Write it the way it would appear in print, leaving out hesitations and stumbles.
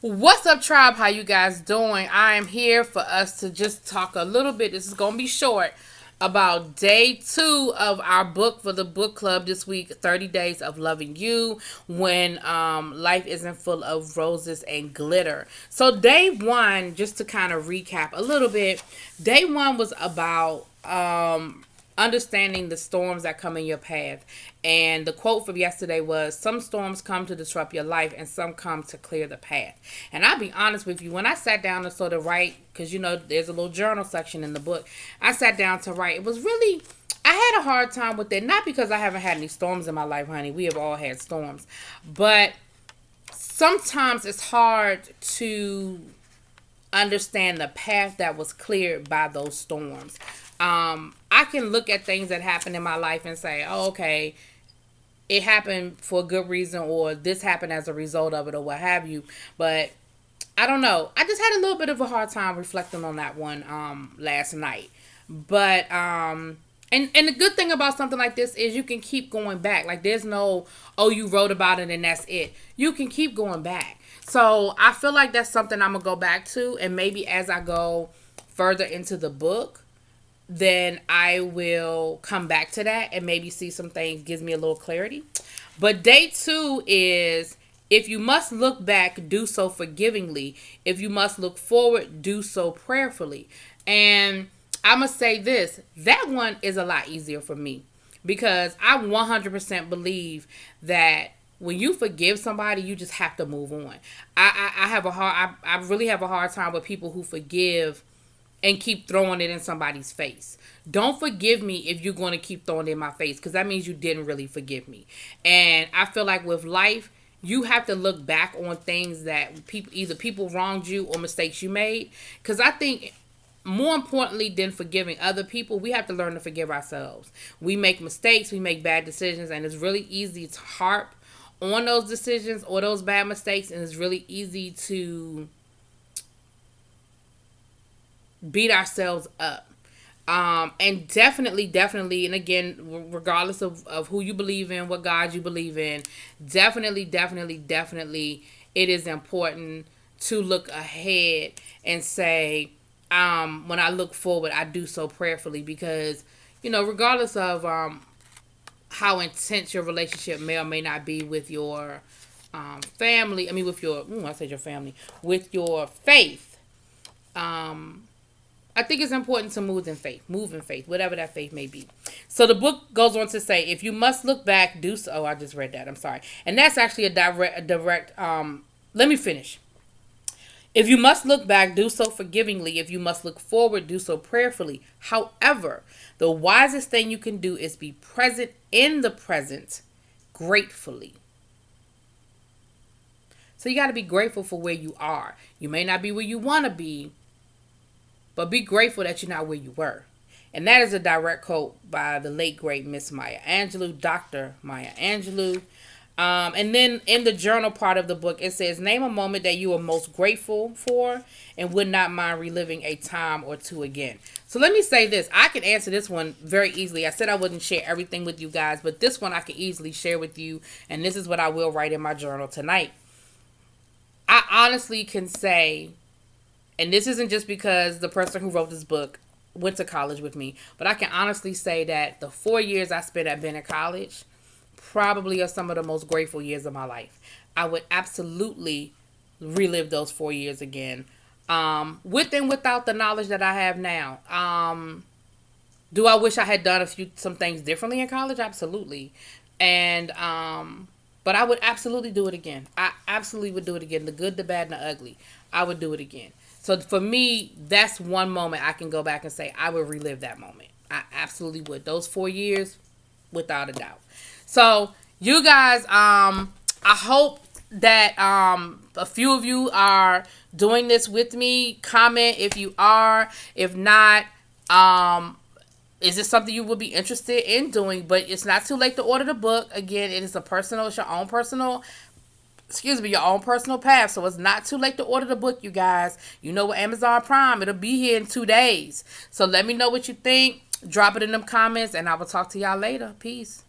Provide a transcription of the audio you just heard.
What's up, tribe? How you guys doing? I am here for us to just talk a little bit. This is going to be short about day 2 of our book for the book club this week, 30 Days of Loving You, when life isn't full of roses and glitter. So day 1, just to kind of recap a little bit, day 1 was about understanding the storms that come in your path. And the quote from yesterday was, some storms come to disrupt your life and some come to clear the path. And I'll be honest with you, when I sat down to sort of write, because there's a little journal section in the book, I sat down to write. It was really, I had a hard time with it, not because I haven't had any storms in my life, honey. We have all had storms. But sometimes it's hard to understand the path that was cleared by those storms. I can look at things that happened in my life and say, oh, okay, it happened for a good reason, or this happened as a result of it, or what have you. But I don't know. I just had a little bit of a hard time reflecting on that one last night. But and the good thing about something like this is you can keep going back. Like, there's no, oh, you wrote about it and that's it. You can keep going back. So I feel like that's something I'm gonna go back to, and maybe as I go further into the book, then I will come back to that and maybe see some things, gives me a little clarity. But day 2 is, if you must look back, do so forgivingly. If you must look forward, do so prayerfully. And I must say this, that one is a lot easier for me, because I 100% believe that when you forgive somebody, you just have to move on. I really have a hard time with people who forgive and keep throwing it in somebody's face. Don't forgive me if you're going to keep throwing it in my face, because that means you didn't really forgive me. And I feel like with life, you have to look back on things that people wronged you or mistakes you made. Because I think more importantly than forgiving other people, we have to learn to forgive ourselves. We make mistakes, we make bad decisions, and it's really easy to harp on those decisions or those bad mistakes, and it's really easy to beat ourselves up. And definitely, and again, regardless of who you believe in, what God you believe in, definitely, it is important to look ahead and say, when I look forward, I do so prayerfully, because, regardless of how intense your relationship may or may not be with your family, with your, I said your family, with your faith, I think it's important to move in faith, whatever that faith may be. So the book goes on to say, if you must look back, do so. Oh, I just read that. I'm sorry. And that's actually a direct, let me finish. If you must look back, do so forgivingly. If you must look forward, do so prayerfully. However, the wisest thing you can do is be present in the present gratefully. So you got to be grateful for where you are. You may not be where you want to be, but be grateful that you're not where you were. And that is a direct quote by the late, great Miss Maya Angelou, Dr. Maya Angelou. And then in the journal part of the book, it says, name a moment that you are most grateful for and would not mind reliving a time or two again. So let me say this. I can answer this one very easily. I said I wouldn't share everything with you guys, but this one I can easily share with you. And this is what I will write in my journal tonight. I honestly can say, and this isn't just because the person who wrote this book went to college with me, but I can honestly say that the 4 years I spent at Bennett College probably are some of the most grateful years of my life. I would absolutely relive those 4 years again, with and without the knowledge that I have now. Do I wish I had done some things differently in college? Absolutely. And but I would absolutely do it again. I absolutely would do it again. The good, the bad, and the ugly. I would do it again. So for me, that's one moment I can go back and say I would relive that moment. I absolutely would. Those 4 years, without a doubt. So you guys, I hope that a few of you are doing this with me. Comment if you are. If not, is this something you would be interested in doing? But it's not too late to order the book. Again, it's your own personal path. So it's not too late to order the book, you guys. You know, with Amazon Prime, it'll be here in 2 days. So let me know what you think. Drop it in them comments, and I will talk to y'all later. Peace.